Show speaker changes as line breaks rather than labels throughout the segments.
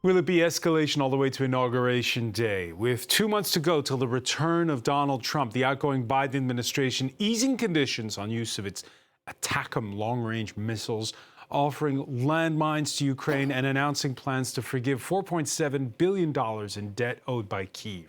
Will it be escalation all the way to Inauguration Day? With 2 months to go till the return of Donald Trump, the outgoing Biden administration easing conditions on use of its Atacms long-range missiles, offering landmines to Ukraine, and announcing plans to forgive $4.7 billion in debt owed by Kyiv.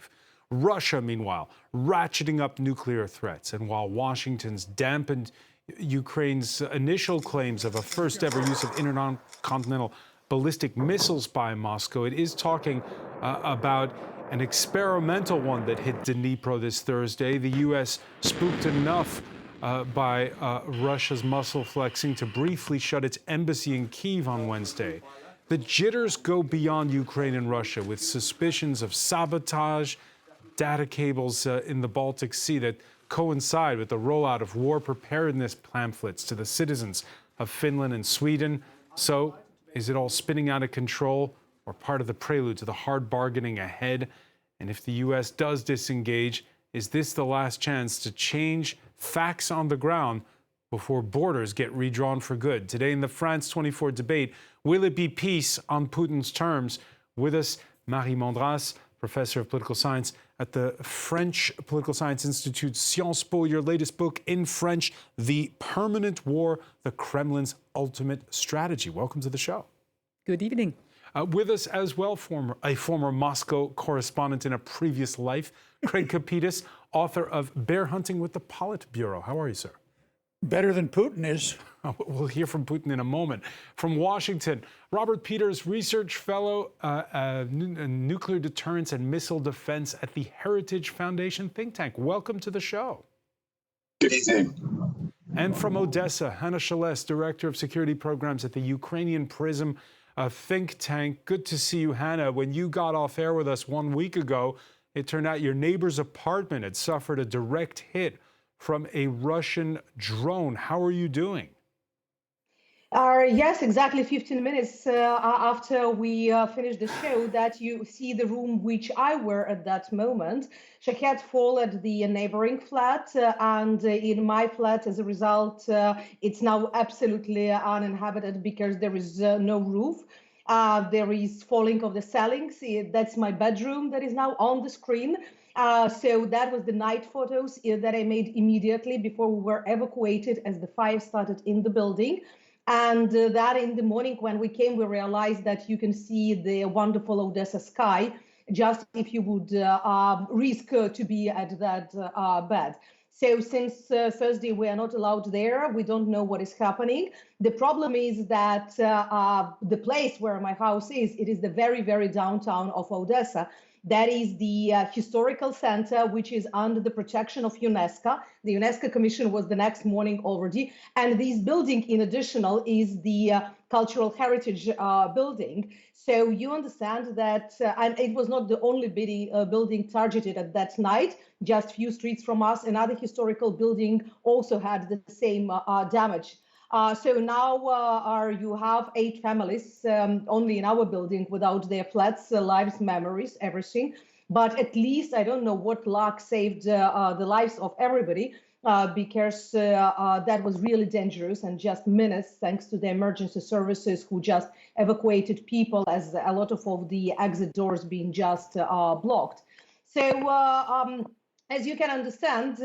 Russia, meanwhile, ratcheting up nuclear threats. And while Washington's dampened Ukraine's initial claims of a first-ever use of intercontinental ballistic missiles by Moscow, it is talking about an experimental one that hit Dnipro this Thursday. The U.S. spooked enough by Russia's muscle flexing to briefly shut its embassy in Kyiv on Wednesday. The jitters go beyond Ukraine and Russia, with suspicions of sabotage, data cables in the Baltic Sea that coincide with the rollout of war preparedness pamphlets to the citizens of Finland and Sweden. So, is it all spinning out of control, or part of the prelude to the hard bargaining ahead? And if the U.S. does disengage, is this the last chance to change facts on the ground before borders get redrawn for good? Today in the France 24 debate, will it be peace on Putin's terms? With us, Marie Mondras, professor of political science at the French Political Science Institute, Sciences Po. Your latest book in French, The Permanent War, the Kremlin's Ultimate Strategy. Welcome to the show.
Good evening.
With us as well, a former Moscow correspondent in a previous life, Craig Kapitas, author of Bear Hunting with the Politburo. How are you, sir?
Better than Putin is.
We'll hear from Putin in a moment. From Washington, Robert Peters, research fellow, nuclear deterrence and missile defense at the Heritage Foundation think tank. Welcome to the show.
Good evening.
And from Odessa, Hannah Shelest, director of security programs at the Ukrainian Prism think tank. Good to see you, Hannah. When you got off air with us 1 week ago, it turned out your neighbor's apartment had suffered a direct hit from a Russian drone. How are you doing?
Yes, exactly 15 minutes after we finished the show, that you see the room which I were at that moment. Shahed fall at the neighboring flat, and in my flat, as a result, it's now absolutely uninhabited because there is no roof. There is falling of the ceilings. That's my bedroom that is now on the screen. So that was the night photos that I made immediately before we were evacuated as the fire started in the building. And that in the morning when we came, we realized that you can see the wonderful Odessa sky, just if you would risk to be at that bed. So since Thursday, we are not allowed there. We don't know what is happening. The problem is that the place where my house is, it is the very, very downtown of Odessa. That is the historical center, which is under the protection of UNESCO. The UNESCO Commission was the next morning already. And this building, in addition, is the cultural heritage building. So you understand that, and it was not the only building targeted at that night. Just a few streets from us, another historical building also had the same damage. So now you have 8 families only in our building without their flats, lives, memories, everything. But at least I don't know what luck saved the lives of everybody because that was really dangerous and just minutes, thanks to the emergency services who just evacuated people as a lot of the exit doors being just blocked. So as you can understand,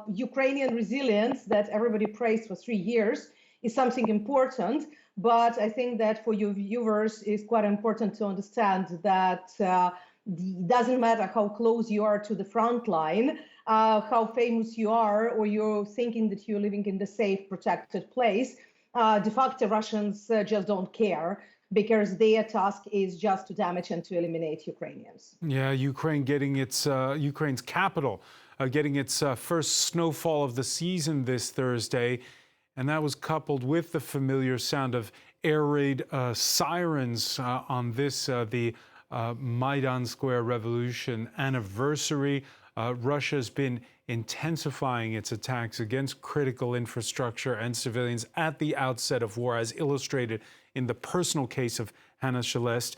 Ukrainian resilience that everybody praised for 3 years is something important. But I think that for your viewers, it's quite important to understand that it doesn't matter how close you are to the front line, how famous you are, or you're thinking that you're living in the safe, protected place. De facto, Russians just don't care, because their task is just to damage and to eliminate Ukrainians.
Yeah, Ukraine getting its Ukraine's capital getting its first snowfall of the season this Thursday, and that was coupled with the familiar sound of air raid sirens on this the Maidan Square Revolution anniversary. Russia's been intensifying its attacks against critical infrastructure and civilians at the outset of war, as illustrated in the personal case of Hannah Shelest.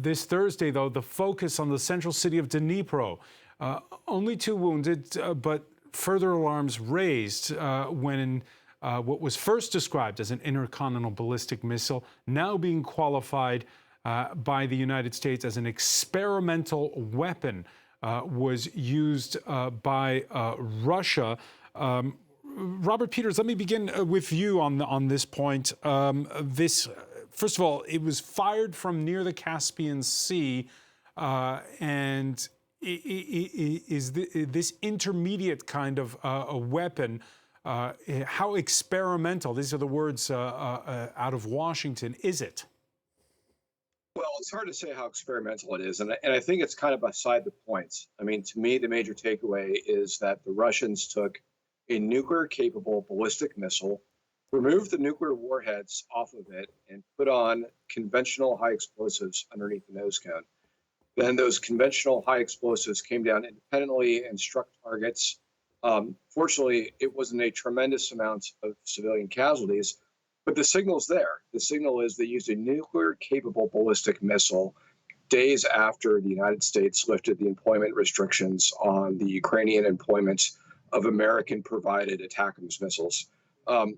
This Thursday, though, the focus on the central city of Dnipro. Only 2 wounded, but further alarms raised when what was first described as an intercontinental ballistic missile, now being qualified by the United States as an experimental weapon was used by Russia. Robert Peters, let me begin with you on this point. First of all, it was fired from near the Caspian Sea, and is this intermediate kind of a weapon? How experimental? These are the words out of Washington. Is it?
Well, it's hard to say how experimental it is, and I think it's kind of beside the point. I mean, to me, the major takeaway is that the Russians took a nuclear-capable ballistic missile, removed the nuclear warheads off of it, and put on conventional high explosives underneath the nose cone. Then those conventional high explosives came down independently and struck targets. Fortunately, it wasn't a tremendous amount of civilian casualties, but the signal's there. The signal is they used a nuclear-capable ballistic missile days after the United States lifted the employment restrictions on the Ukrainian employment of American-provided Atacms missiles.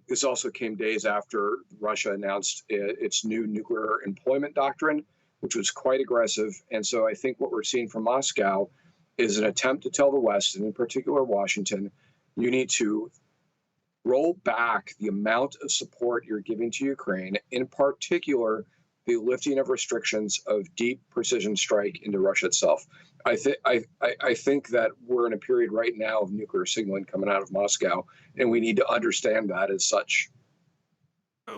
This also came days after Russia announced its new nuclear employment doctrine, which was quite aggressive. And so I think what we're seeing from Moscow is an attempt to tell the West, and in particular Washington, you need to roll back the amount of support you're giving to Ukraine, in particular, the lifting of restrictions of deep precision strike into Russia itself. I think that we're in a period right now of nuclear signaling coming out of Moscow, and we need to understand that as such.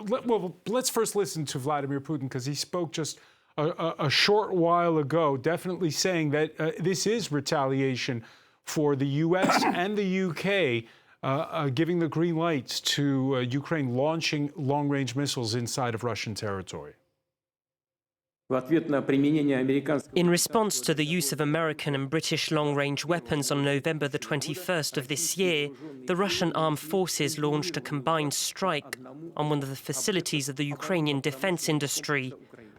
Well, let's first listen to Vladimir Putin, because he spoke just a short while ago, definitely saying that this is retaliation for the U.S. and the UK giving the green lights to Ukraine launching long-range missiles inside of Russian territory.
In response to the use of American and British long-range weapons on November the 21st of this year, the Russian armed forces launched a combined strike on one of the facilities of the Ukrainian defense industry.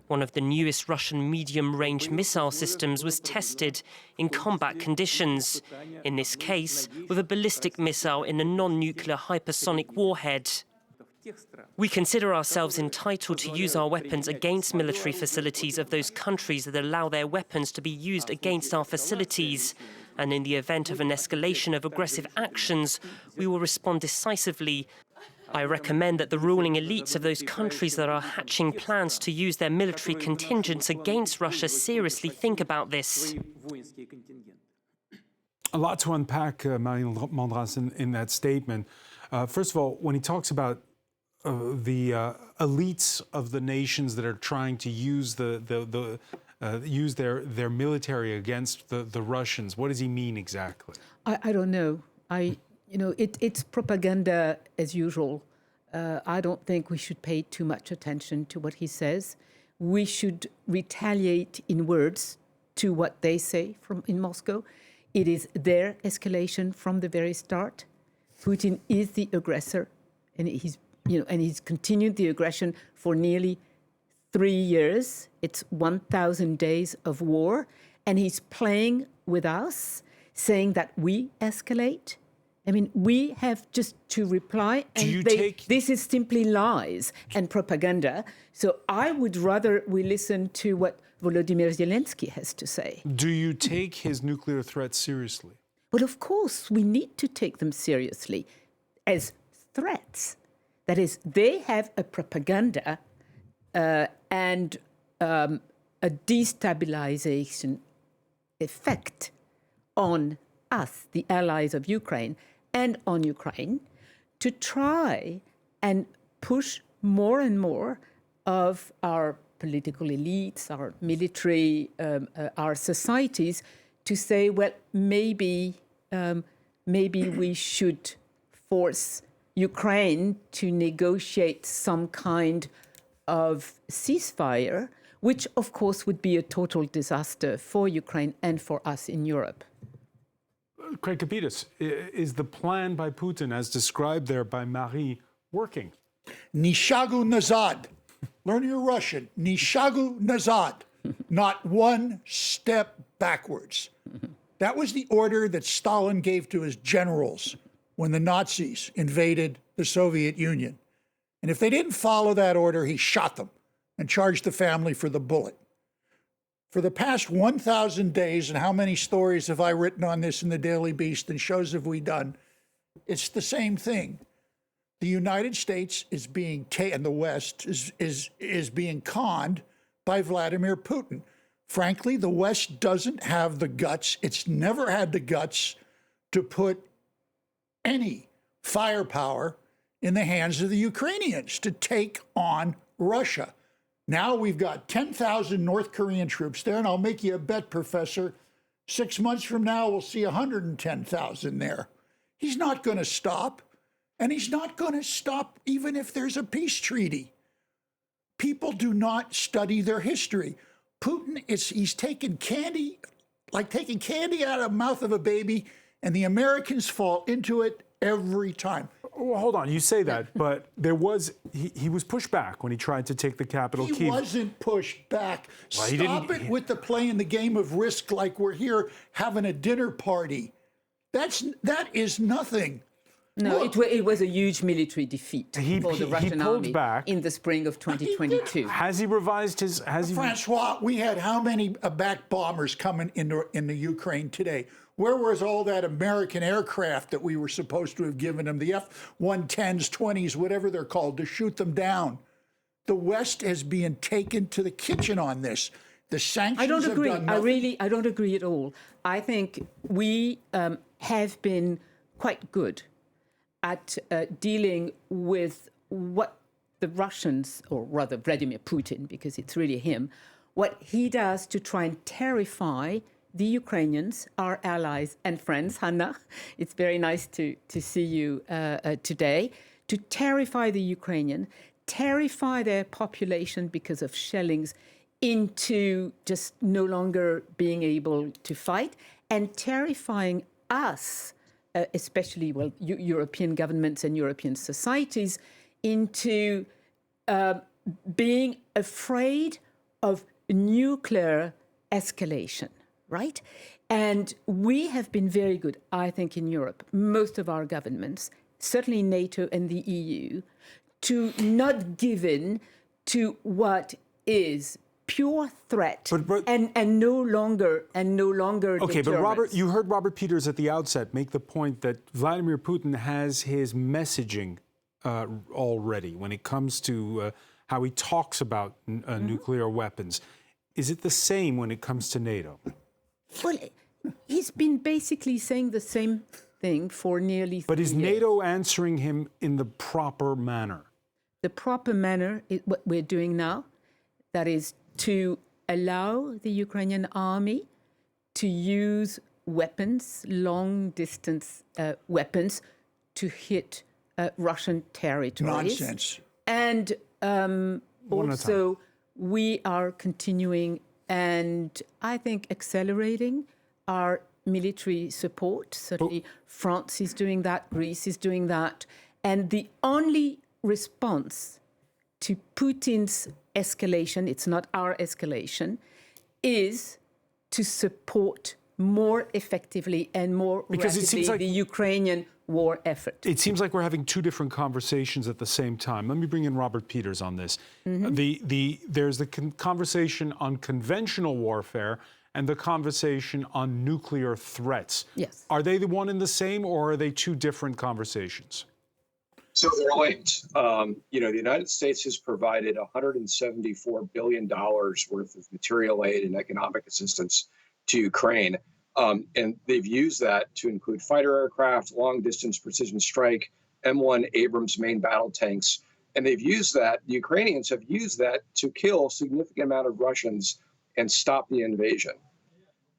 One of the newest Russian medium-range missile systems was tested in combat conditions, in this case with a ballistic missile in a non-nuclear hypersonic warhead. We consider ourselves entitled to use our weapons against military facilities of those countries that allow their weapons to be used against our facilities. And in the event of an escalation of aggressive actions, we will respond decisively. I recommend that the ruling elites of those countries that are hatching plans to use their military contingents against Russia seriously think about this.
A lot to unpack, Marine Mandras, in that statement. First of all, when he talks about the elites of the nations that are trying to use use their military against the Russians, what does he mean exactly?
I don't know. It's propaganda as usual. I don't think we should pay too much attention to what he says. We should retaliate in words to what they say in Moscow. It is their escalation from the very start. Putin is the aggressor, and he's continued the aggression for nearly 3 years. It's 1,000 days of war, and he's playing with us, saying that we escalate. I mean, we have just to reply, and this is simply lies and propaganda. So I would rather we listen to what Volodymyr Zelensky has to say.
Do you take his nuclear threats seriously?
Well, of course, we need to take them seriously as threats. That is, they have a propaganda and a destabilization effect on us, the allies of Ukraine, and on Ukraine, to try and push more and more of our political elites, our military, our societies, to say, well, maybe we should force Ukraine to negotiate some kind of ceasefire, which of course would be a total disaster for Ukraine and for us in Europe.
Craig Kapitas, is the plan by Putin, as described there by Marie, working?
Nishagu nazad. Learn your Russian. Nishagu nazad. Not one step backwards. That was the order that Stalin gave to his generals when the Nazis invaded the Soviet Union. And if they didn't follow that order, he shot them and charged the family for the bullet. For the past 1,000 days, and how many stories have I written on this in the Daily Beast and shows have we done? It's the same thing. The United States is being and the West is being conned by Vladimir Putin. Frankly, the West doesn't have the guts. It's never had the guts to put any firepower in the hands of the Ukrainians to take on Russia. Now we've got 10,000 North Korean troops there, and I'll make you a bet, Professor. 6 months from now, we'll see 110,000 there. He's not going to stop, and he's not going to stop even if there's a peace treaty. People do not study their history. Putin, he's taking candy, like taking candy out of the mouth of a baby, and the Americans fall into it every time.
Well, hold on, you say that, but he was pushed back when he tried to take the capital, Kyiv.
He wasn't pushed back.
Well,
Stop it with the playing the game of Risk like we're here having a dinner party. That is nothing.
No,
Look,
it was a huge military defeat for the Russian
pulled
army
back.
in the spring of 2022.
Has he revised his?
Francois, we had how many back bombers coming into Ukraine today? Where was all that American aircraft that we were supposed to have given them, the F-110s, 20s, whatever they're called, to shoot them down? The West has been taken to the kitchen on this. The sanctions
I don't agree.
have done nothing.
I don't agree at all. I think we have been quite good at dealing with what the Russians, or rather Vladimir Putin, because it's really him, what he does to try and terrify the Ukrainians, our allies and friends. Hannah, it's very nice to see you today, to terrify the Ukrainian, terrify their population because of shellings into just no longer being able to fight, and terrifying us, especially, European governments and European societies, into being afraid of nuclear escalation, right? And we have been very good, I think, in Europe, most of our governments, certainly NATO and the EU, to not give in to what is pure threat and no longer
Okay, but
deterrence.
you heard Robert Peters at the outset make the point that Vladimir Putin has his messaging already when it comes to how he talks about nuclear weapons. Is it the same when it comes to NATO?
Well, he's been basically saying the same thing for nearly 3
But is
years.
NATO answering him in the proper manner?
The proper manner is what we're doing now, that is to allow the Ukrainian army to use weapons, long-distance weapons, to hit Russian territories.
Nonsense.
And also, we are continuing and I think accelerating our military support. Certainly, France is doing that, Greece is doing that. And the only response to Putin's escalation, it's not our escalation, is to support more effectively and more
Because it
rapidly
seems like
the Ukrainian war effort.
It seems like we're having two different conversations at the same time. Let me bring in Robert Peters on this. There's the conversation on conventional warfare and the conversation on nuclear threats.
Yes.
Are they the one and the same, or are they two different conversations?
So they're linked. The United States has provided $174 billion worth of material aid and economic assistance to Ukraine. And they've used that to include fighter aircraft, long-distance precision strike, M1 Abrams main battle tanks. And they've used that, the Ukrainians have used that to kill a significant amount of Russians and stop the invasion.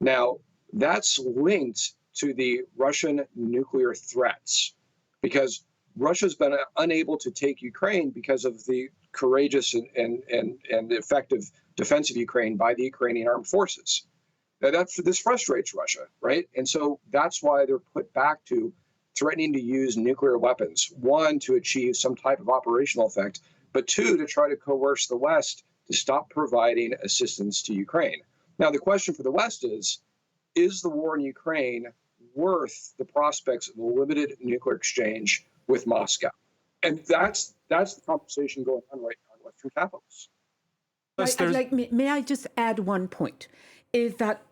Now, that's linked to the Russian nuclear threats, because Russia's been unable to take Ukraine because of the courageous and effective defense of Ukraine by the Ukrainian armed forces. Now, this frustrates Russia, right? And so that's why they're put back to threatening to use nuclear weapons. One, to achieve some type of operational effect, but two, to try to coerce the West to stop providing assistance to Ukraine. Now, the question for the West is the war in Ukraine worth the prospects of a limited nuclear exchange with Moscow? And that's the conversation going on right now in Western capitals.
May I just add one point? Is that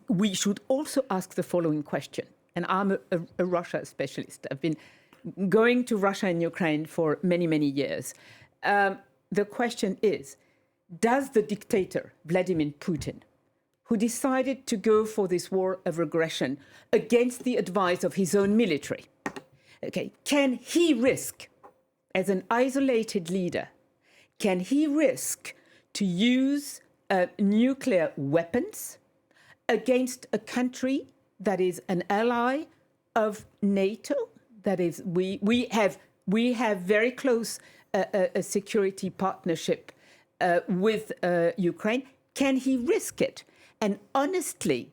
we should also ask the following question. And I'm a Russia specialist. I've been going to Russia and Ukraine for many, many years. The question is, does the dictator, Vladimir Putin, who decided to go for this war of aggression against the advice of his own military, can he risk, as an isolated leader, can he risk to use nuclear weapons against a country that is an ally of NATO? That is, we have very close a security partnership with Ukraine. Can he risk it? And honestly,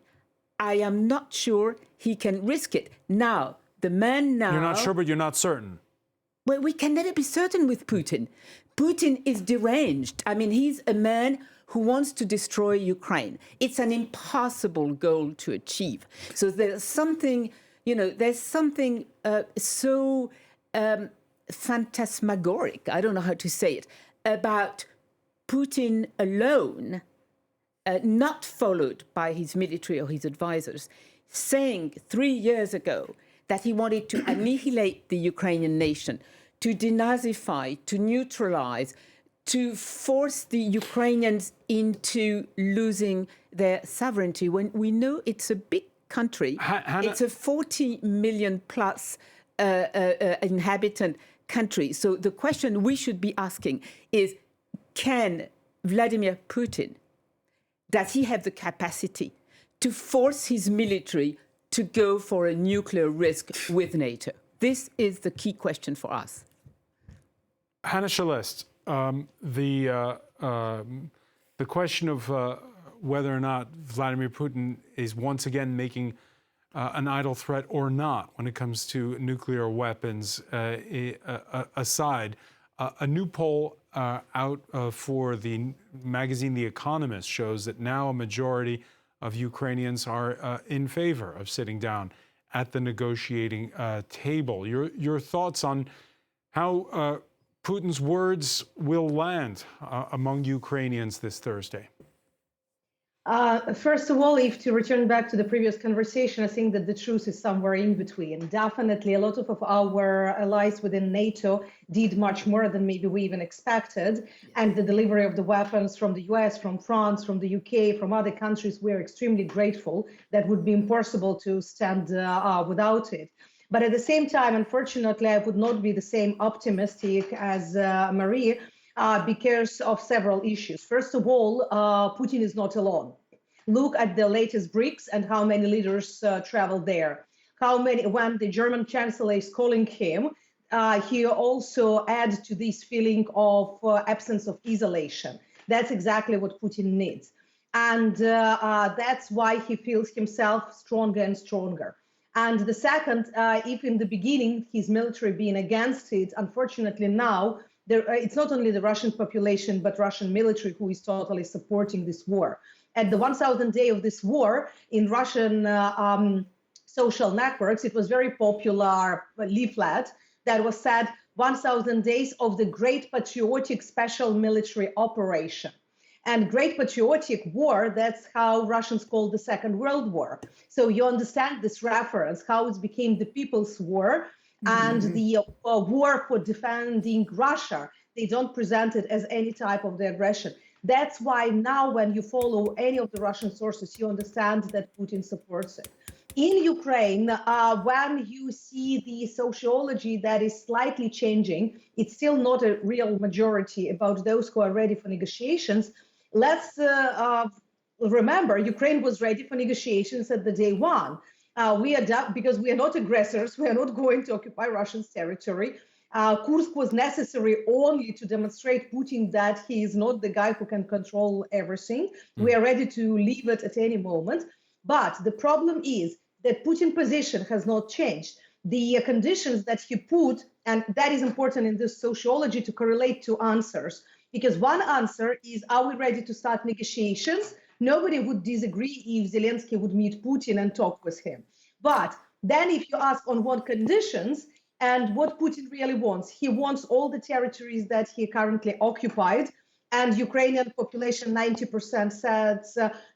I am not sure he can risk it. Now, the man now...
You're not sure, but you're not certain.
Well, we can never be certain with Putin. Putin is deranged. I mean, he's a man who wants to destroy Ukraine. It's an impossible goal to achieve. So there's something, so phantasmagoric, I don't know how to say it, about Putin alone, not followed by his military or his advisors, saying 3 years ago that he wanted to annihilate the Ukrainian nation, to denazify, to neutralize, to force the Ukrainians into losing their sovereignty, when we know it's a big country. It's a 40 million plus inhabitant country. So the question we should be asking is, can Vladimir Putin, does he have the capacity to force his military to go for a nuclear risk with NATO? This is the key question for us.
Hannah Shalest, the question of whether or not Vladimir Putin is once again making an idle threat or not when it comes to nuclear weapons aside, a new poll out for the magazine The Economist shows that now a majority of Ukrainians are in favor of sitting down at the negotiating table. Your thoughts on how Putin's words will land among Ukrainians this Thursday?
First of all, if to return back to the previous conversation, I think that the truth is somewhere in between. Definitely, a lot of our allies within NATO did much more than maybe we even expected. And the delivery of the weapons from the US, from France, from the UK, from other countries, we're extremely grateful. That would be impossible to stand without it. But at the same time, unfortunately, I would not be the same optimistic as Marie, because of several issues. First of all, Putin is not alone. Look at the latest BRICS and how many leaders travel there. When the German chancellor is calling him, he also adds to this feeling of absence of isolation. That's exactly what Putin needs. And that's why he feels himself stronger and stronger. And the second, if in the beginning his military being against it, unfortunately now, it's not only the Russian population, but Russian military who is totally supporting this war. At the 1000th day of this war, in Russian social networks, it was very popular leaflet that was said 1000 days of the Great Patriotic Special Military Operation. And Great Patriotic War, that's how Russians called the Second World War. So you understand this reference, how it became the People's War, and the war for defending Russia. They don't present it as any type of the aggression. That's why now when you follow any of the Russian sources, you understand that Putin supports it. In Ukraine, when you see the sociology that is slightly changing, it's still not a real majority about those who are ready for negotiations. Let's remember, Ukraine was ready for negotiations at the day one. Because we are not aggressors, we are not going to occupy Russian territory. Kursk was necessary only to demonstrate Putin that he is not the guy who can control everything. We are ready to leave it at any moment. But the problem is that Putin's position has not changed. The conditions that he put, and that is important in this sociology to correlate to answers. Because one answer is, are we ready to start negotiations? Nobody would disagree if Zelensky would meet Putin and talk with him. But then if you ask on what conditions and what Putin really wants, he wants all the territories that he currently occupied And Ukrainian population, 90% said,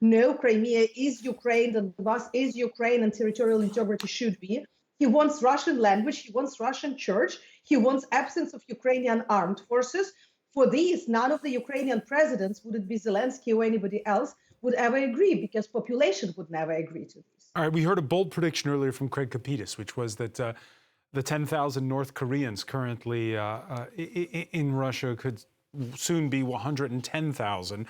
no, Crimea is Ukraine, Donbass is Ukraine, and territorial integrity should be. He wants Russian language, he wants Russian church, he wants absence of Ukrainian armed forces. For these, none of the Ukrainian presidents, would it be Zelensky or anybody else, would ever agree, because population would never agree to this.
All right, we heard a bold prediction earlier from Craig Kapidis, which was that the 10,000 North Koreans currently in Russia could soon be 110,000.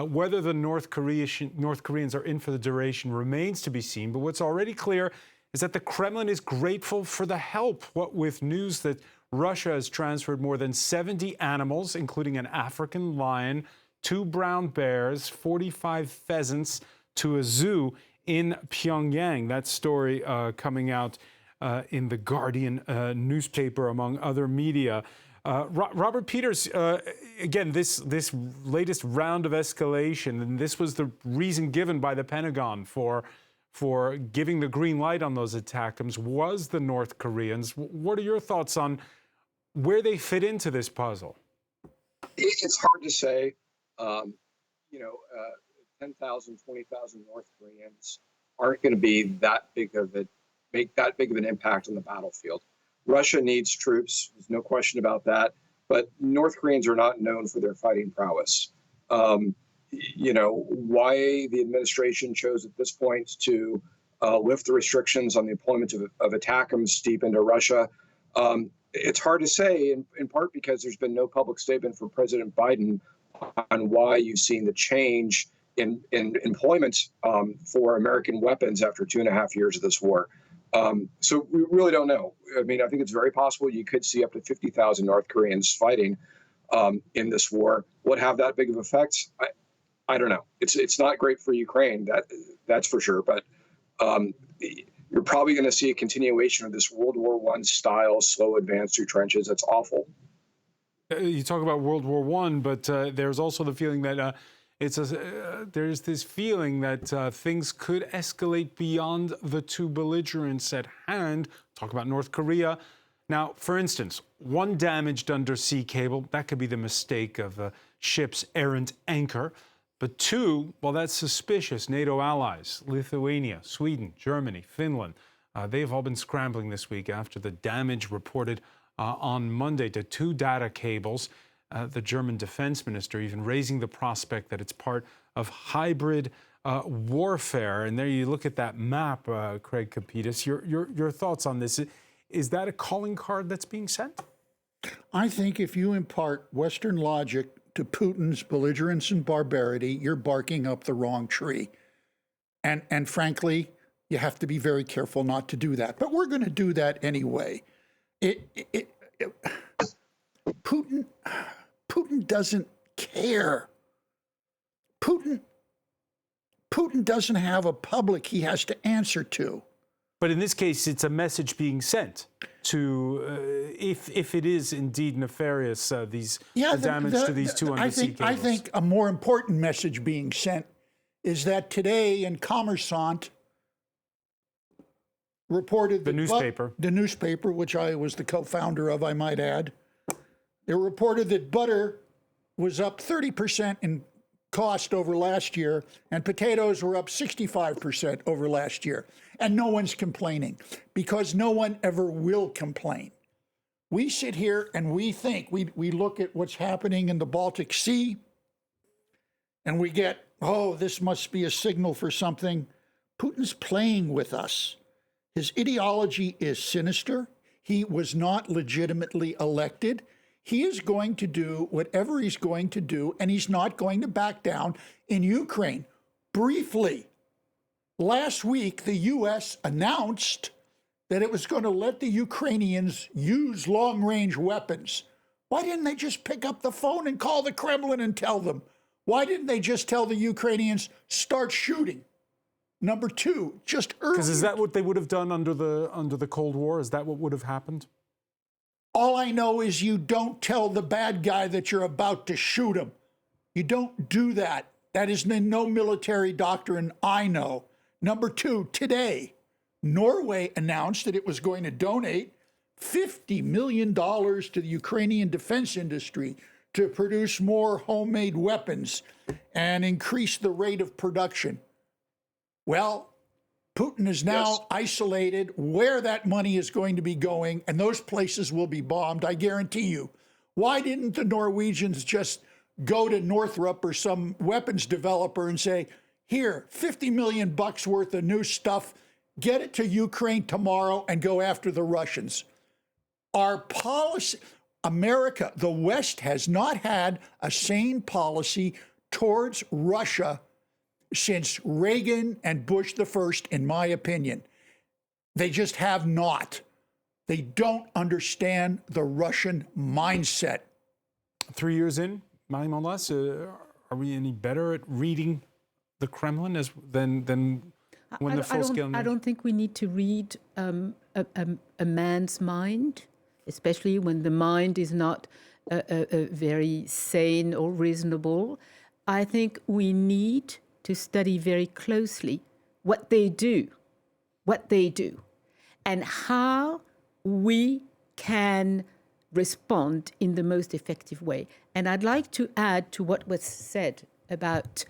Whether the North Koreans are in for the duration remains to be seen. But what's already clear is that the Kremlin is grateful for the help, what with news that Russia has transferred more than 70 animals, including an African lion, 2 brown bears, 45 pheasants, to a zoo in Pyongyang. That story coming out in the Guardian newspaper, among other media. Robert Peters, again, this latest round of escalation, and this was the reason given by the Pentagon for giving the green light on those Atacms, was the North Koreans. What are your thoughts on where they fit into this puzzle?
It's hard to say. 10,000, 20,000 North Koreans aren't going to be make that big of an impact on the battlefield. Russia needs troops. There's no question about that. But North Koreans are not known for their fighting prowess. Why the administration chose at this point to lift the restrictions on the employment of Atacms deep into Russia, it's hard to say, in part because there's been no public statement from President Biden on why you've seen the change in employment for American weapons after 2.5 years of this war. So we really don't know. I mean, I think it's very possible you could see up to 50,000 North Koreans fighting in this war. Would have that big of effects? I don't know. It's not great for Ukraine, that's for sure. But you're probably going to see a continuation of this World War I style slow advance through trenches. That's awful.
You talk about World War I, but there's also the feeling that there's this feeling that things could escalate beyond the two belligerents at hand. Talk about North Korea. Now, for instance, one damaged undersea cable, that could be the mistake of a ship's errant anchor. But 2, well, that's suspicious. NATO allies, Lithuania, Sweden, Germany, Finland, they've all been scrambling this week after the damage reported on Monday to 2 data cables. The German defense minister even raising the prospect that it's part of hybrid warfare. And there you look at that map, Craig Kapidis. Your thoughts on this? Is that a calling card that's being sent?
I think if you impart Western logic to Putin's belligerence and barbarity, you're barking up the wrong tree. And frankly, you have to be very careful not to do that. But we're going to do that anyway. Putin doesn't care. Putin doesn't have a public he has to answer to.
But in this case, it's a message being sent to, if it is indeed nefarious, the damage to these 2 undersea cables.
I think a more important message being sent is that today in Kommersant reported
the newspaper,
which I was the co-founder of, I might add, it reported that butter was up 30% in cost over last year, and potatoes were up 65% over last year. And no one's complaining, because no one ever will complain. We sit here and we think, we look at what's happening in the Baltic Sea, and we get, oh, this must be a signal for something. Putin's playing with us. His ideology is sinister. He was not legitimately elected. He is going to do whatever he's going to do, and he's not going to back down in Ukraine. Briefly, last week, the U.S. announced that it was going to let the Ukrainians use long-range weapons. Why didn't they just pick up the phone and call the Kremlin and tell them? Why didn't they just tell the Ukrainians, start shooting? Number 2, just earlier.
Because is that what they would have done under the Cold War? Is that what would have happened?
All I know is you don't tell the bad guy that you're about to shoot him. You don't do that. That is no military doctrine I know. Number 2, today, Norway announced that it was going to donate $50 million to the Ukrainian defense industry to produce more homemade weapons and increase the rate of production. Well, Putin is now isolated where that money is going to be going, and those places will be bombed, I guarantee you. Why didn't the Norwegians just go to Northrop or some weapons developer and say, here, $50 million worth of new stuff, get it to Ukraine tomorrow and go after the Russians? Our policy, America, the West has not had a sane policy towards Russia since Reagan and Bush the first, in my opinion. They just have not. They don't understand the Russian mindset.
3 years in, Mali Molas, are we any better at reading the Kremlin than when the full-scale...
I don't think we need to read a man's mind, especially when the mind is not very sane or reasonable. I think we need to study very closely what they do, and how we can respond in the most effective way. And I'd like to add to what was said about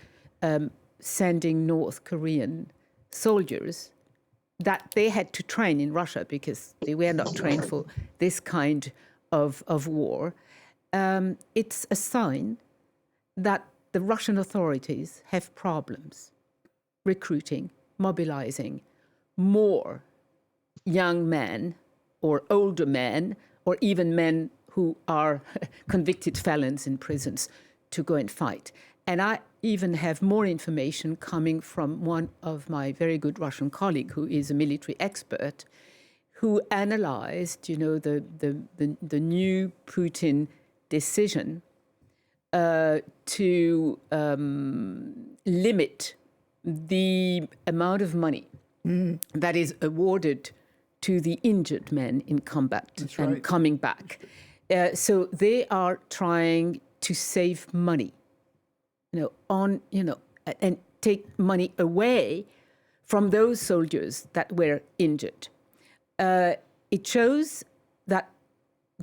sending North Korean soldiers, that they had to train in Russia because they were not trained for this kind of war. It's a sign that the Russian authorities have problems recruiting, mobilizing more young men or older men, or even men who are convicted felons in prisons to go and fight. And I even have more information coming from one of my very good Russian colleague, who is a military expert, who analyzed, the new Putin decision to limit the amount of money that is awarded to the injured men in combat and coming back. So they are trying to save money, and take money away from those soldiers that were injured. It shows that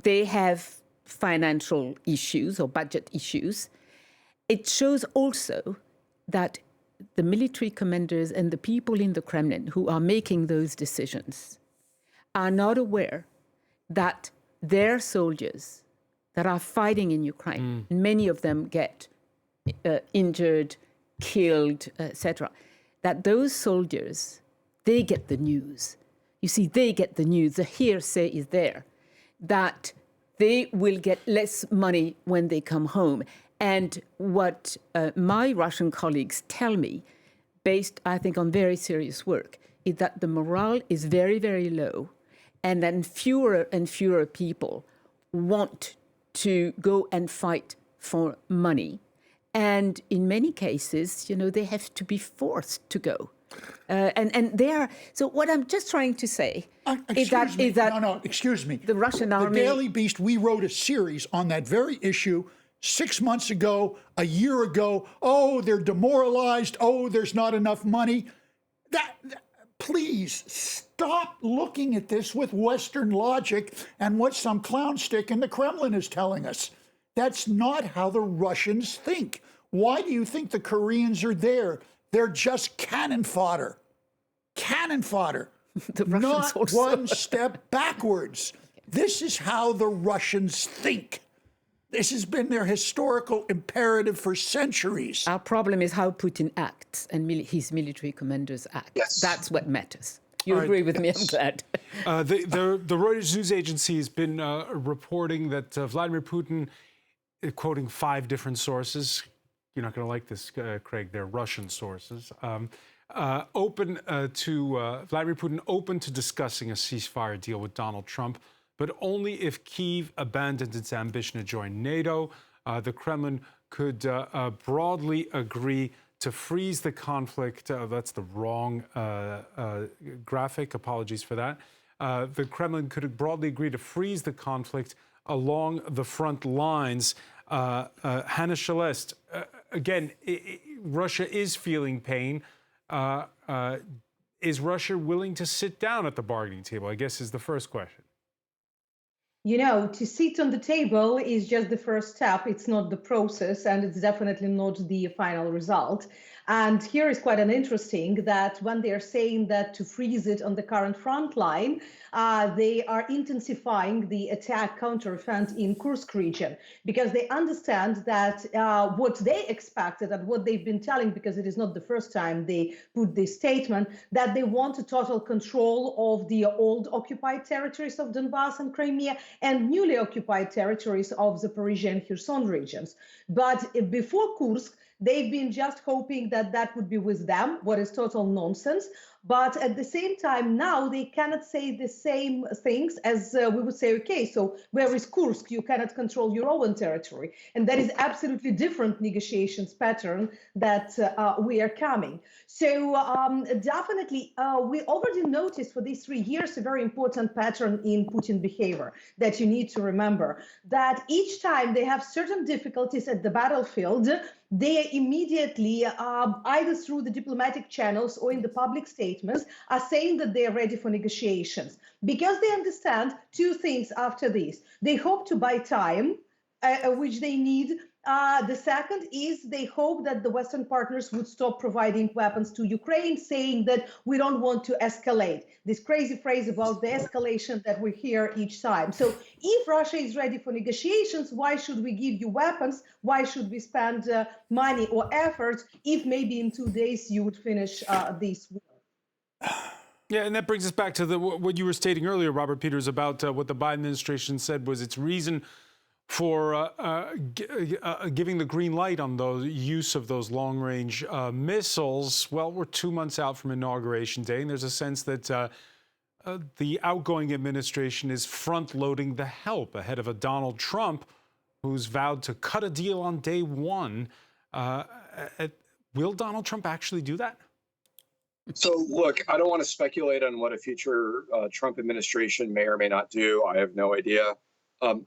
they have financial issues or budget issues. It shows also that the military commanders and the people in the Kremlin who are making those decisions are not aware that their soldiers that are fighting in Ukraine, many of them get injured, killed, etc., that those soldiers, they get the news. You see, they get the news. The hearsay is there, that they will get less money when they come home. And what my Russian colleagues tell me, based, I think, on very serious work, is that the morale is very, very low, and then fewer and fewer people want to go and fight for money. And in many cases, they have to be forced to go. And they are. So what I'm just trying to say is that
excuse me.
The Russian army.
The Daily Beast, we wrote a series on that very issue 6 months ago, a year ago. Oh, they're demoralized. Oh, there's not enough money. Please stop looking at this with Western logic and what some clown stick in the Kremlin is telling us. That's not how the Russians think. Why do you think the Koreans are there? They're just cannon fodder. Cannon fodder.
The Russians
not
also.
One step backwards. This is how the Russians think. This has been their historical imperative for centuries.
Our problem is how Putin acts and his military commanders act.
Yes.
That's what matters. You agree with me? I'm glad.
The Reuters news agency has been reporting that Vladimir Putin, quoting 5 different sources, you're not going to like this, Craig, they're Russian sources, Vladimir Putin open to discussing a ceasefire deal with Donald Trump, but only if Kyiv abandons its ambition to join NATO. The Kremlin could broadly agree to freeze the conflict. That's the wrong graphic. Apologies for that. The Kremlin could broadly agree to freeze the conflict along the front lines. Hannah Shalest, again, Russia is feeling pain. Is Russia willing to sit down at the bargaining table, I guess, is the first question.
To sit on the table is just the first step. It's not the process, and it's definitely not the final result. And here is quite an interesting that when they are saying that to freeze it on the current front line, they are intensifying the attack counteroffensive in Kursk region because they understand that what they expected and what they've been telling, because it is not the first time they put this statement, that they want a total control of the old occupied territories of Donbass and Crimea and newly occupied territories of Zaporizhia and Kherson regions. But before Kursk, they've been just hoping that that would be with them, what is total nonsense. But at the same time, now they cannot say the same things as we would say, okay, so where is Kursk? You cannot control your own territory. And that is absolutely different negotiations pattern that we are coming. So definitely, we already noticed for these 3 years a very important pattern in Putin behavior that you need to remember, that each time they have certain difficulties at the battlefield, they immediately, either through the diplomatic channels or in the public statements, are saying that they are ready for negotiations because they understand two things after this. They hope to buy time, which they need. The second is they hope that the Western partners would stop providing weapons to Ukraine, saying that we don't want to escalate. This crazy phrase about the escalation that we hear each time. So if Russia is ready for negotiations, why should we give you weapons? Why should we spend money or effort if maybe in 2 days you would finish this war?
Yeah, and that brings us back to what you were stating earlier, Robert Peters, about what the Biden administration said was its reason for giving the green light on the use of those long-range missiles. Well, we're 2 months out from Inauguration Day, and there's a sense that the outgoing administration is front-loading the help ahead of a Donald Trump who's vowed to cut a deal on day one. Will Donald Trump actually do that?
So, look, I don't want to speculate on what a future Trump administration may or may not do. I have no idea.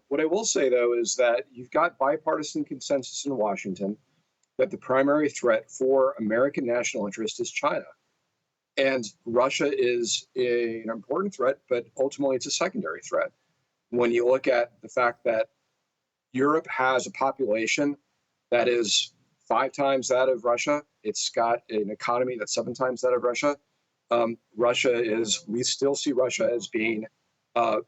What I will say, though, is that you've got bipartisan consensus in Washington that the primary threat for American national interest is China. And Russia is an important threat, but ultimately it's a secondary threat. When you look at the fact that Europe has a population that is 5 times that of Russia, it's got an economy that's 7 times that of Russia. We still see Russia as being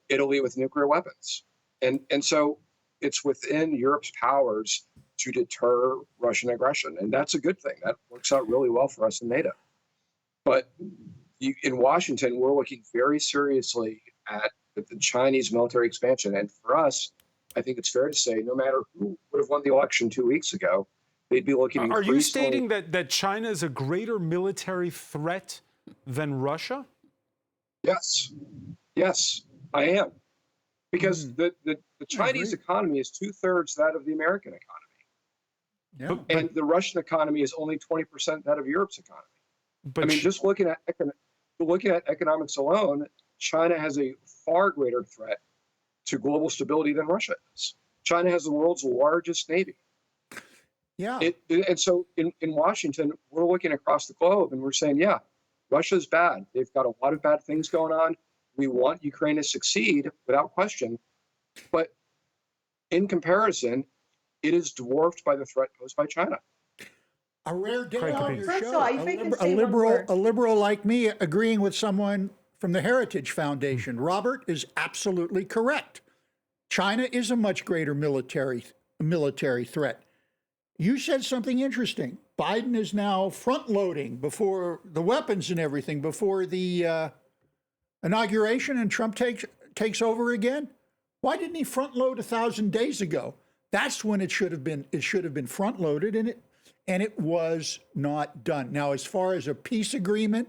Italy with nuclear weapons. And so it's within Europe's powers to deter Russian aggression. And that's a good thing. That works out really well for us in NATO. But in Washington, we're looking very seriously at the Chinese military expansion. And for us, I think it's fair to say, no matter who would have won the election 2 weeks ago, they'd be looking increasingly...
Are you stating that China is a greater military threat than Russia?
Yes. Yes, I am. Because the Chinese economy is 2/3 that of the American economy. Yeah. And the Russian economy is only 20% that of Europe's economy. But I mean, just looking at economics alone, China has a far greater threat to global stability than Russia is. China has the world's largest navy.
Yeah.
And so in Washington, we're looking across the globe and we're saying, yeah, Russia's bad. They've got a lot of bad things going on. We want Ukraine to succeed without question. But in comparison, it is dwarfed by the threat posed by China.
A rare day on your
First of
show.
all, if I can say one word.
A liberal like me agreeing with someone from the Heritage Foundation. Robert is absolutely correct. China is a much greater military threat. You said something interesting. Biden is now front-loading before the weapons and everything, before the inauguration, and Trump takes over again. Why didn't he front-load 1,000 days ago? That's when it should have been. It should have been front-loaded, and it was not done. Now, as far as a peace agreement,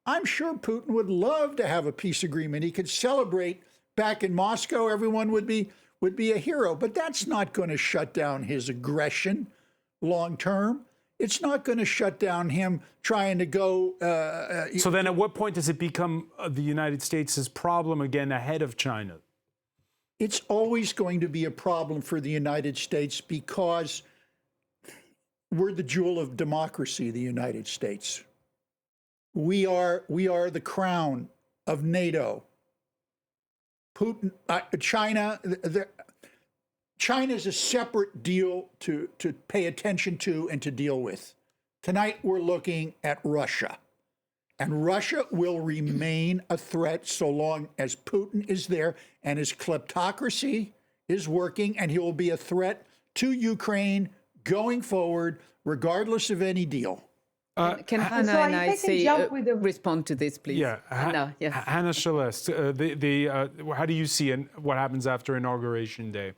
I'm sure Putin would love to have a peace agreement. He could celebrate back in Moscow. Everyone would be a hero, but that's not going to shut down his aggression long term. It's not going to shut down him trying to go.
So then at what point does it become the United States' problem again ahead of China?
It's always going to be a problem for the United States because we're the jewel of democracy, the United States. We are the crown of NATO. Putin, China, China's a separate deal to pay attention to and to deal with. Tonight, we're looking at Russia. And Russia will remain a threat so long as Putin is there and his kleptocracy is working, and he will be a threat to Ukraine going forward, regardless of any deal.
Can Hannah
So
and
if
I
I can
say,
jump with a-
respond to this, please?
Yeah,
Hannah, yes.
Hannah Celeste, how do you see what happens after Inauguration Day?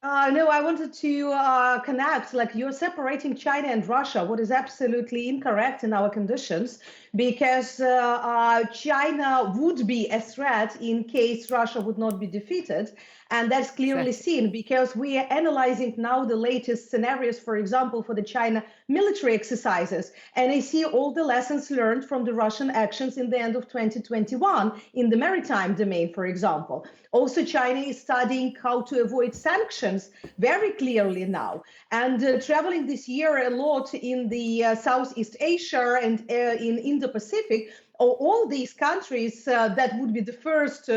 No, I wanted to connect, like you're separating China and Russia, what is absolutely incorrect in our conditions, because China would be a threat in case Russia would not be defeated. And that's clearly seen because we are analyzing now the latest scenarios, for example, for the China military exercises. And I see all the lessons learned from the Russian actions in the end of 2021 in the maritime domain, for example. Also, China is studying how to avoid sanctions very clearly now. And traveling this year a lot in the Southeast Asia and in Indo-Pacific, all these countries that would be the first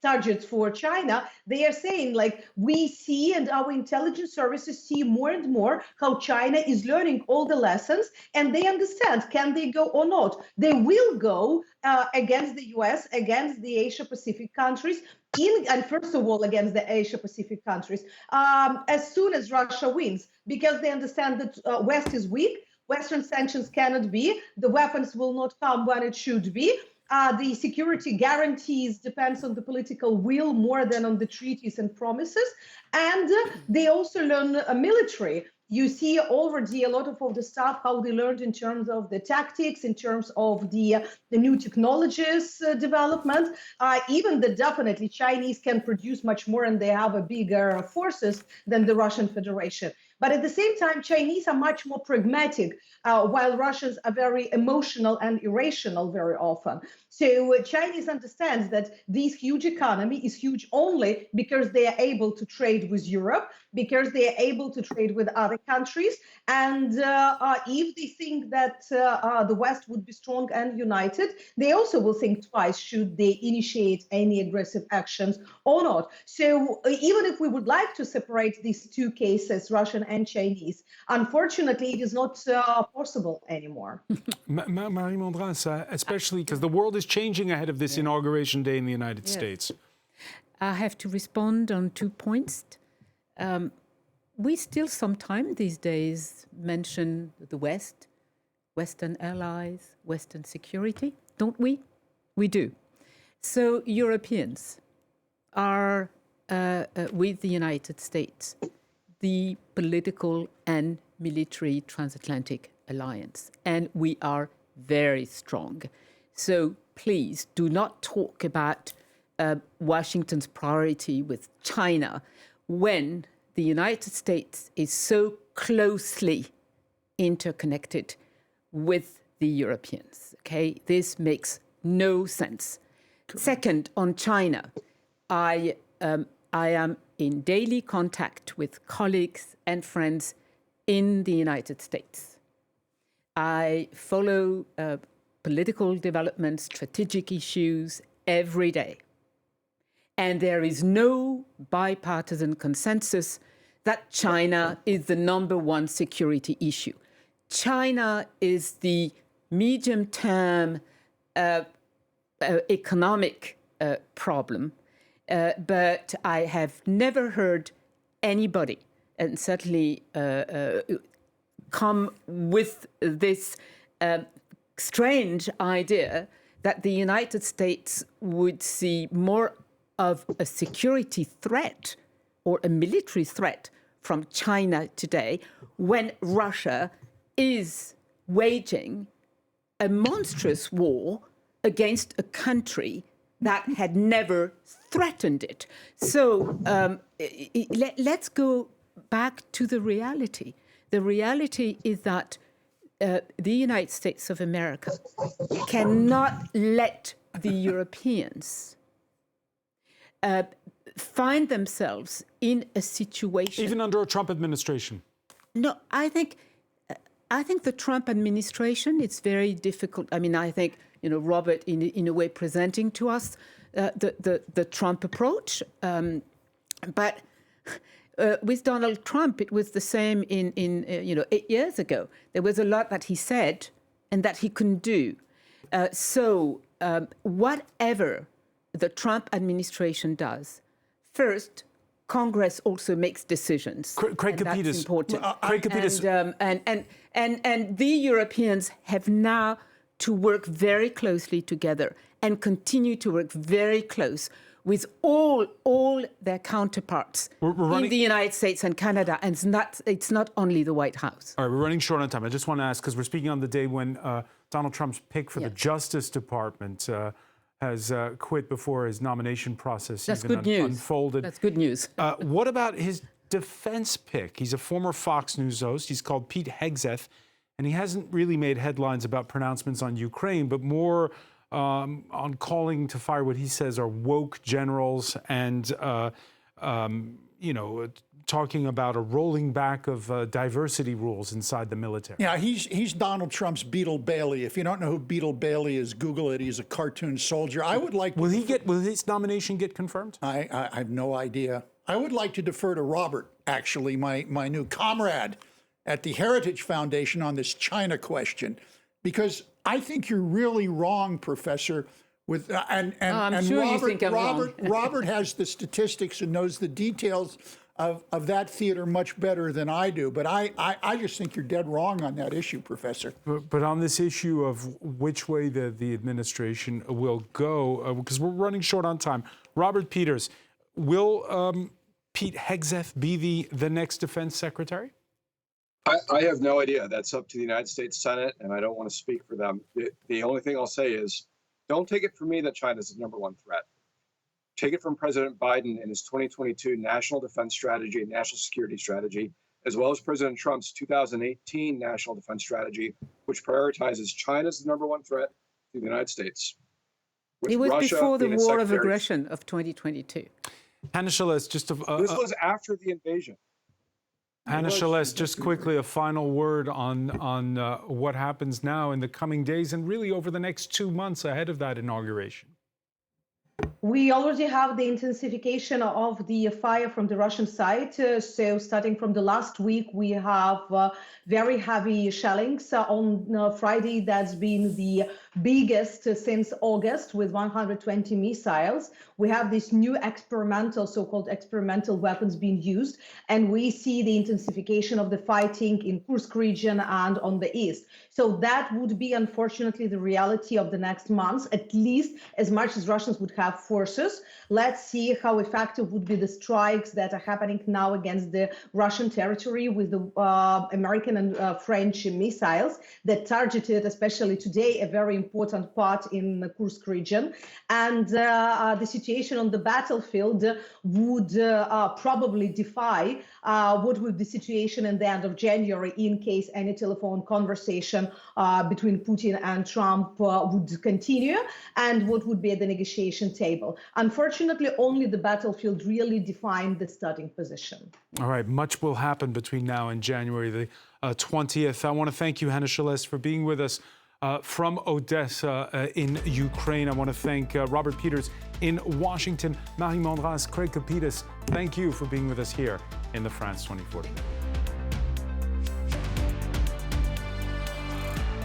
targets for China, they are saying, like, we see and our intelligence services see more and more how China is learning all the lessons, and they understand, can they go or not? They will go against the US, against the Asia-Pacific countries, and first of all, against the Asia-Pacific countries, as soon as Russia wins, because they understand that West is weak, Western sanctions cannot be, the weapons will not come when it should be. The security guarantees depends on the political will more than on the treaties and promises. And they also learn military. You see already a lot of the stuff, how they learned in terms of the tactics, in terms of the new technologies development. Even the definitely Chinese can produce much more and they have a bigger forces than the Russian Federation. But at the same time, Chinese are much more pragmatic, while Russians are very emotional and irrational very often. So Chinese understands that this huge economy is huge only because they are able to trade with Europe, because they are able to trade with other countries. And if they think that the West would be strong and united, they also will think twice should they initiate any aggressive actions or not. So even if we would like to separate these two cases, Russian and Chinese, unfortunately, it is not possible anymore.
Marie Mondras, especially because the world is changing ahead of this Inauguration Day in the United States.
I have to respond on 2 points. We still sometimes these days mention the West, Western allies, Western security, don't we? We do. So Europeans are, with the United States, the political and military transatlantic alliance, and we are very strong. So please do not talk about Washington's priority with China when the United States is so closely interconnected with the Europeans. Okay, this makes no sense. Second, on China, I am in daily contact with colleagues and friends in the United States. I follow political developments, strategic issues every day. And there is no bipartisan consensus that China is the #1 security issue. China is the medium-term economic problem, but I have never heard anybody, and certainly come with this strange idea that the United States would see more of a security threat or a military threat from China today when Russia is waging a monstrous war against a country that had never threatened it. So let's go back to the reality. The reality is that the United States of America cannot let the Europeans find themselves in a situation.
Even under a Trump administration.
No, I think the Trump administration, it's very difficult. I mean, I think, Robert, in a way, presenting to us the Trump approach. But with Donald Trump, it was the same in 8 years ago. There was a lot that he said and that he couldn't do. So whatever the Trump administration does, first, Congress also makes decisions.
Craig
and
Capitas,
that's important.
Craig Capitas.
And the Europeans have now to work very closely together and continue to work very close with all their counterparts in the United States and Canada. And it's not only the White House.
All right, we're running short on time. I just want to ask, because we're speaking on the day when Donald Trump's pick for the Justice Department has quit before his nomination process unfolded.
That's good news.
What about his defense pick? He's a former Fox News host. He's called Pete Hegseth, and he hasn't really made headlines about pronouncements on Ukraine, but more on calling to fire what he says are woke generals and, talking about a rolling back of diversity rules inside the military.
Yeah, he's Donald Trump's Beetle Bailey. If you don't know who Beetle Bailey is, Google it. He's a cartoon soldier. I would like.
Will his nomination get confirmed?
I have no idea. I would like to defer to Robert, actually, my new comrade at the Heritage Foundation on this China question, because I think you're really wrong, Professor. With
I'm sure you think I'm wrong.
Robert has the statistics and knows the details of that theater much better than I do. But I just think you're dead wrong on that issue, Professor.
But on this issue of which way the administration will go, because we're running short on time, Robert Peters, will Pete Hegseth be the next defense secretary?
I have no idea. That's up to the United States Senate, and I don't want to speak for them. The only thing I'll say is, don't take it from me that China's the number one threat. Take it from President Biden and his 2022 National Defense Strategy and National Security Strategy, as well as President Trump's 2018 National Defense Strategy, which prioritizes China as the number one threat to the United States.
It was before the war of aggression of 2022.
Hannah Shalez, just
this was after the invasion.
Hannah Shalez, just quickly, a final word on what happens now in the coming days and really over the next 2 months ahead of that inauguration.
We already have the intensification of the fire from the Russian side. So starting from the last week, we have very heavy shellings. On Friday, that's been the biggest since August with 120 missiles. We have these new so-called experimental weapons being used. And we see the intensification of the fighting in Kursk region and on the east. So that would be, unfortunately, the reality of the next months, at least as much as Russians would have forces. Let's see how effective would be the strikes that are happening now against the Russian territory with the American and French missiles that targeted, especially today, a very important part in the Kursk region. And the situation on the battlefield would probably defy what would be the situation in the end of January in case any telephone conversation between Putin and Trump would continue, and what would be at the negotiation table. Unfortunately, only the battlefield really defined the starting position.
All right, much will happen between now and January the 20th. I want to thank you, Hannah Shalez, for being with us from Odessa in Ukraine. I want to thank Robert Peters in Washington, Marie Mondras, Craig Capitas. Thank you for being with us here in the France 24 debate.